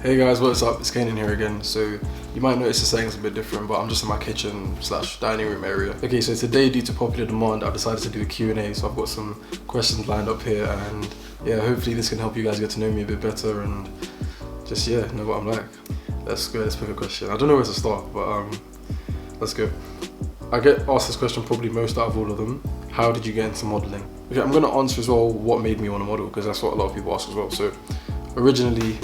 Hey guys, what's up? It's Kanan here again. So you might notice the setting's a bit different, but I'm just in my kitchen / dining room area. Okay, so today, due to popular demand, I've decided to do a Q&A. So I've got some questions lined up here, and yeah, hopefully this can help you guys get to know me a bit better and just know what I'm like. Let's go. Let's pick a question. I don't know where to start, but let's go. I get asked this question probably most out of all of them. How did you get into modeling? Okay, I'm gonna answer as well what made me want to model, because that's what a lot of people ask as well. So originally,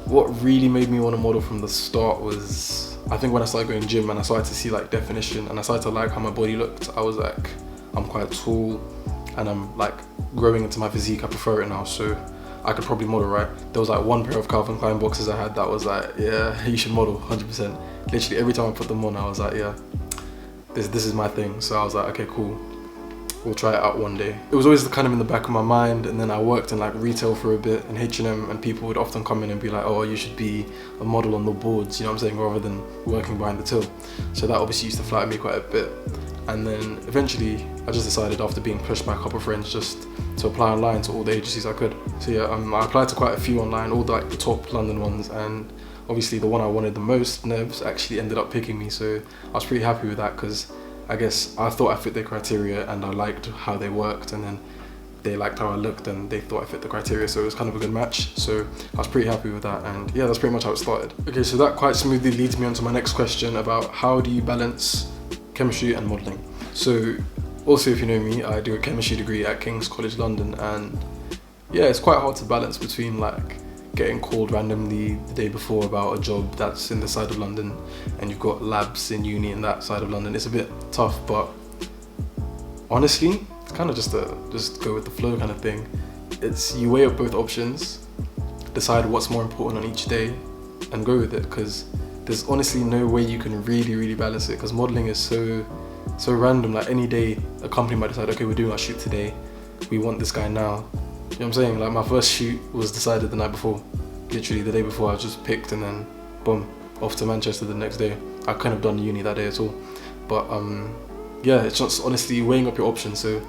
what really made me want to model from the start was, I think when I started going gym and I started to see like definition and I started to like how my body looked. I was like, I'm quite tall and I'm like growing into my physique. I prefer it now, so I could probably model, right? There was like one pair of Calvin Klein boxes I had that was like, yeah, you should model 100%. Literally every time I put them on, I was like, yeah, this is my thing. So I was like, okay, cool. We'll try it out one day. It was always kind of in the back of my mind, and then I worked in like retail for a bit in H&M, and people would often come in and be like, oh, you should be a model on the boards, you know what I'm saying, rather than working behind the till. So that obviously used to flatter me quite a bit. And then eventually I just decided, after being pushed by a couple of friends, just to apply online to all the agencies I could. So yeah, I applied to quite a few online, all the top London ones, and obviously the one I wanted the most, Nevs, actually ended up picking me. So I was pretty happy with that, because I guess I thought I fit their criteria and I liked how they worked, and then they liked how I looked and they thought I fit the criteria, so it was kind of a good match. So I was pretty happy with that, and yeah, that's pretty much how it started. Okay, so that quite smoothly leads me on to my next question about how do you balance chemistry and modelling. So also, if you know me, I do a chemistry degree at King's College London, and yeah, it's quite hard to balance between like getting called randomly the day before about a job that's in this side of London, and you've got labs in uni in that side of London. It's a bit tough, but honestly, it's kind of just go with the flow kind of thing. It's, you weigh up both options, decide what's more important on each day, and go with it, because there's honestly no way you can really balance it, because modeling is so random. Like any day, a company might decide, okay, we're doing our shoot today, we want this guy now. You know what I'm saying? Like my first shoot was decided the night before. Literally the day before, I was just picked, and then boom, off to Manchester the next day. I couldn't have done uni that day at all. But yeah, it's just honestly weighing up your options. So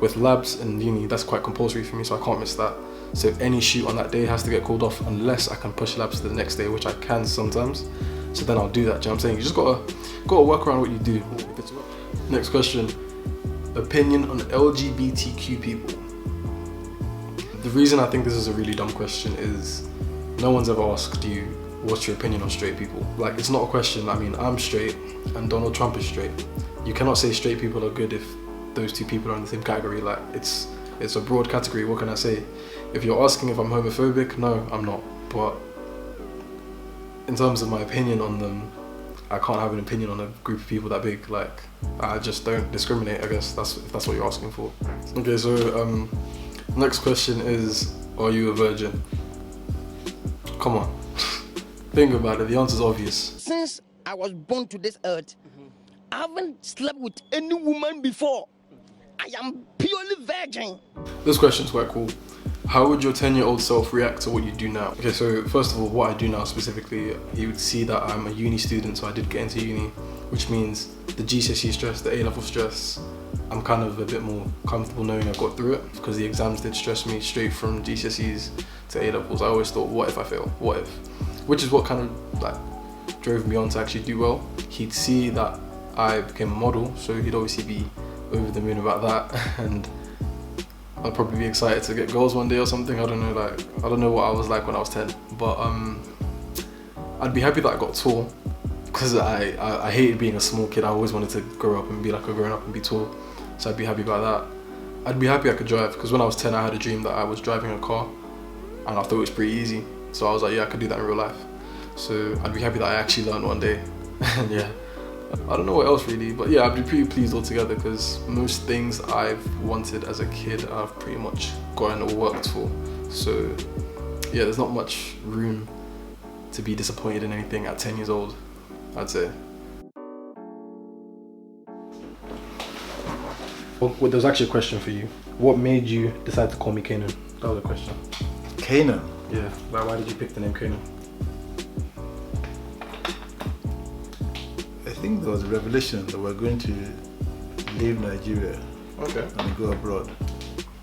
with labs and uni, that's quite compulsory for me, so I can't miss that. So any shoot on that day has to get called off unless I can push labs to the next day, which I can sometimes. So then I'll do that. Do you know what I'm saying? You just gotta work around what you do. Next question. Opinion on LGBTQ people. The reason I think this is a really dumb question is no one's ever asked you what's your opinion on straight people. Like, it's not a question. I mean, I'm straight and Donald Trump is straight. You cannot say straight people are good if those two people are in the same category. Like, it's a broad category. What can I say? If you're asking if I'm homophobic, no, I'm not. But in terms of my opinion on them, I can't have an opinion on a group of people that big. Like, I just don't discriminate, I guess, if that's what you're asking for. Okay, so next question is, are you a virgin? Come on, think about it, the answer's obvious. Since I was born to this earth, I haven't slept with any woman before. I am purely virgin. This question's quite cool. How would your 10-year-old self react to what you do now? Okay, so first of all, what I do now specifically, he would see that I'm a uni student, so I did get into uni, which means the GCSE stress, the A-level stress, I'm kind of a bit more comfortable knowing I got through it, because the exams did stress me straight from GCSEs to A-levels. I always thought, what if I fail? What if? Which is what kind of like drove me on to actually do well. He'd see that I became a model, so he'd obviously be over the moon about that, and I'd probably be excited to get girls one day or something. I don't know what I was like when I was 10, but I'd be happy that I got tall, because I hated being a small kid. I always wanted to grow up and be like a grown up and be tall, so I'd be happy about that. I'd be happy I could drive, because when I was 10 I had a dream that I was driving a car, and I thought it was pretty easy, so I was like, yeah, I could do that in real life. So I'd be happy that I actually learned one day. And yeah, I don't know what else really, but yeah, I'd be pretty pleased altogether, because most things I've wanted as a kid I've pretty much gotten or worked for. So yeah, there's not much room to be disappointed in anything at 10 years old, I'd say. Well, there was actually a question for you. What made you decide to call me Kanan? That was a question. Kanan? Yeah, why did you pick the name Kanan? I think there was a revelation that we're going to leave Nigeria and go abroad.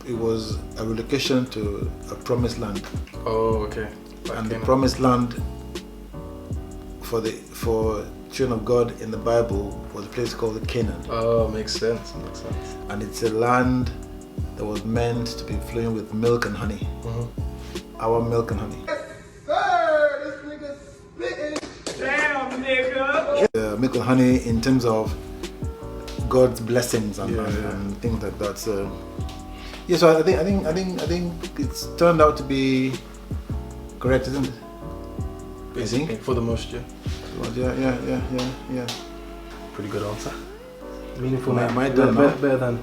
It was a relocation to a promised land. Oh, okay. And the promised land for children of God in the Bible was a place called Canaan. Oh, makes sense. And it's a land that was meant to be flowing with milk and honey. Our milk and honey. Damn, nigga. Milk and honey in terms of God's blessings and things like that. So yeah, so I think it's turned out to be correct, isn't it? Basically, for the most, yeah. Yeah. Pretty good answer. Meaningful Might name. don't know. Better than.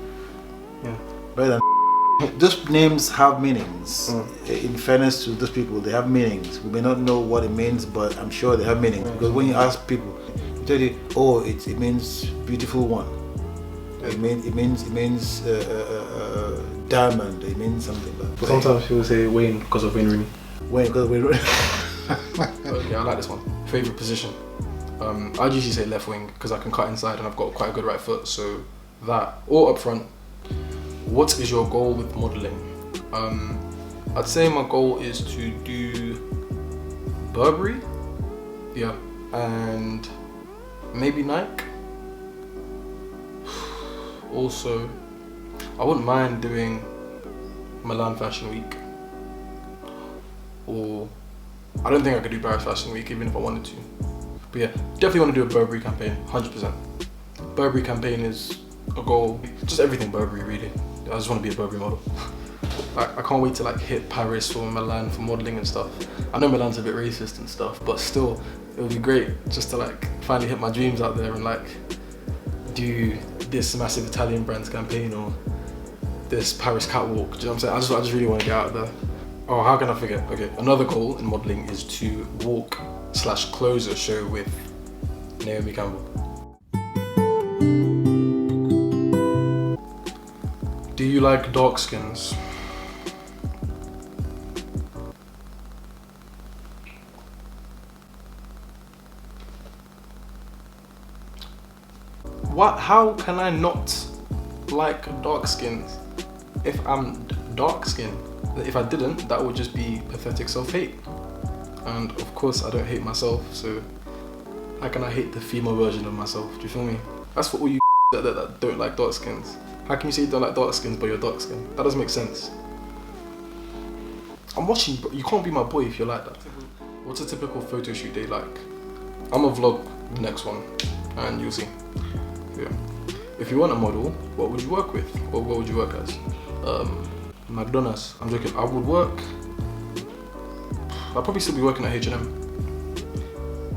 Yeah. Better than. Those names have meanings. In fairness to those people, they have meanings. We may not know what it means, but I'm sure they have meanings. Because when you ask people, they tell you, "Oh, it means beautiful one. It means diamond. It means something." But Sometimes people say Wayne because of Wayne Rooney. Wayne, because we. Okay, I like this one. Favorite position. I'd usually say left wing because I can cut inside and I've got quite a good right foot. So that, or up front. What is your goal with modelling? I'd say my goal is to do Burberry, yeah, and maybe Nike. Also, I wouldn't mind doing Milan Fashion Week, or I don't think I could do Paris Fashion Week even if I wanted to. But yeah, definitely want to do a Burberry campaign, 100%. Burberry campaign is a goal, just everything Burberry really. I just want to be a Burberry model. I can't wait to like hit Paris or Milan for modelling and stuff. I know Milan's a bit racist and stuff, but still, it would be great just to like finally hit my dreams out there and like do this massive Italian brands campaign or this Paris catwalk. Do you know what I'm saying? I just really want to get out there. Oh, how can I forget? Okay, another goal in modelling is to walk/close a show with Naomi Campbell. Do you like dark skins? What? How can I not like dark skins if I'm dark skinned? If I didn't, that would just be pathetic self-hate. And of course, I don't hate myself, so how can I hate the female version of myself? Do you feel me? That's for all you that don't like dark skins. How can you say you don't like dark skins but you're dark skinned? That doesn't make sense. I'm watching, but you can't be my boy if you're like that. What's a typical photo shoot day like? I'm gonna vlog the next one and you'll see. Yeah. If you want a model, what would you work with? Or what would you work as? McDonald's. I'm joking. I would work. I'd probably still be working at H&M.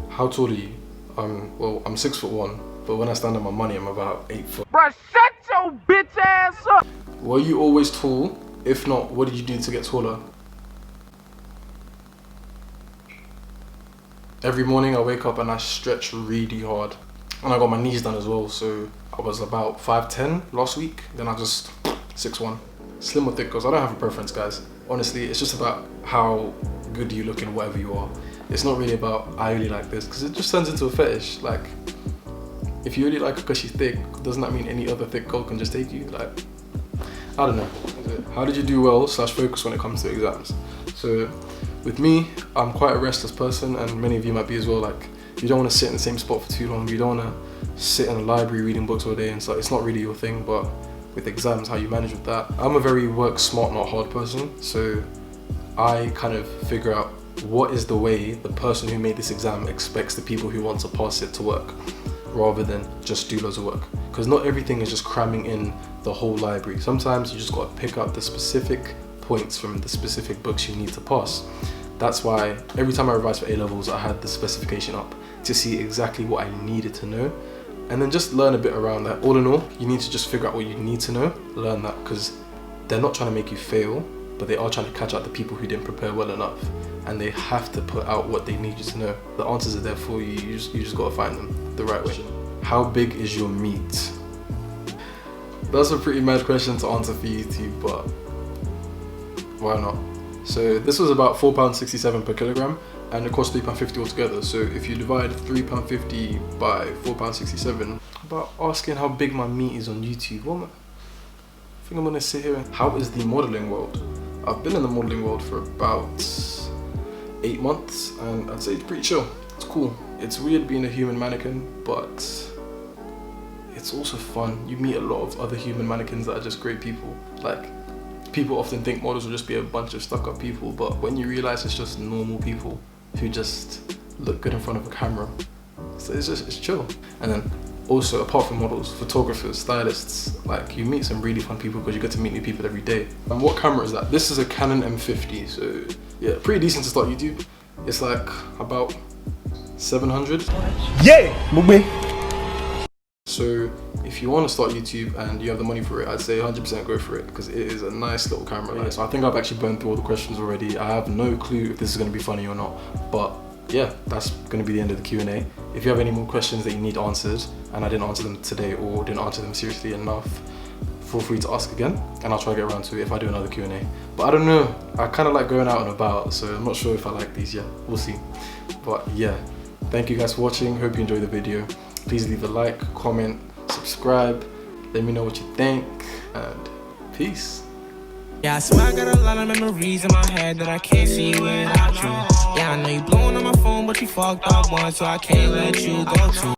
How tall are you? Well, I'm 6'1", but when I stand on my money, I'm about 8 foot. Bruh, shut your bitch ass up! Were you always tall? If not, what did you do to get taller? Every morning I wake up and I stretch really hard. And I got my knees done as well, so I was about 5'10" last week, then I just 6'1". Slim or thick, because I don't have a preference, guys. Honestly, it's just about how good you look in whatever you are. It's not really about, I really like this, because it just turns into a fetish. Like, if you really like her because she's thick, doesn't that mean any other thick girl can just take you? Like, I don't know. How did you do well/focus when it comes to exams? So, with me, I'm quite a restless person, and many of you might be as well. Like, you don't want to sit in the same spot for too long. You don't want to sit in a library reading books all day and stuff. It's not really your thing, but with exams, how you manage with that. I'm a very work smart, not hard person. So I kind of figure out what is the way the person who made this exam expects the people who want to pass it to work, rather than just do loads of work. Because not everything is just cramming in the whole library. Sometimes you just got to pick up the specific points from the specific books you need to pass. That's why every time I revised for A-levels, I had the specification up to see exactly what I needed to know, and then just learn a bit around that. All in all, you need to just figure out what you need to know, learn that, because they're not trying to make you fail, but they are trying to catch out the people who didn't prepare well enough, and they have to put out what they need you to know. The answers are there for you, you just gotta find them the right way. How big is your meat? That's a pretty mad question to answer for you too, but why not? So this was about £4.67 per kilogram, and it cost £3.50 altogether. So if you divide £3.50 by £4.67, about asking how big my meat is on YouTube. What I think I'm gonna sit here. How is the modelling world? I've been in the modelling world for about 8 months, and I'd say it's pretty chill. It's cool. It's weird being a human mannequin, but it's also fun. You meet a lot of other human mannequins that are just great people. Like, people often think models will just be a bunch of stuck-up people, but when you realize it's just normal people who just look good in front of a camera, so it's chill. And then also, apart from models, photographers, stylists, like, you meet some really fun people because you get to meet new people every day. And what camera is that? This is a Canon M50, so yeah, pretty decent to start YouTube. It's like about 700. Yeah, Mugbe. So if you want to start YouTube and you have the money for it, I'd say 100% go for it, because it is a nice little camera. Like, so I think I've actually burned through all the questions already. I have no clue if this is going to be funny or not, but yeah, that's going to be the end of the Q&A. If you have any more questions that you need answered and I didn't answer them today or didn't answer them seriously enough, feel free to ask again and I'll try to get around to it if I do another Q&A. But I don't know, I kind of like going out and about, so I'm not sure if I like these yet. We'll see. But yeah, thank you guys for watching. Hope you enjoyed the video. Please leave a like, comment, subscribe. Let me know what you think, and peace. Yeah, I swear I got a lot of memories in my head that I can't see without you. Yeah, I know you blowing on my phone, but you fucked up once, so I can't let you go too.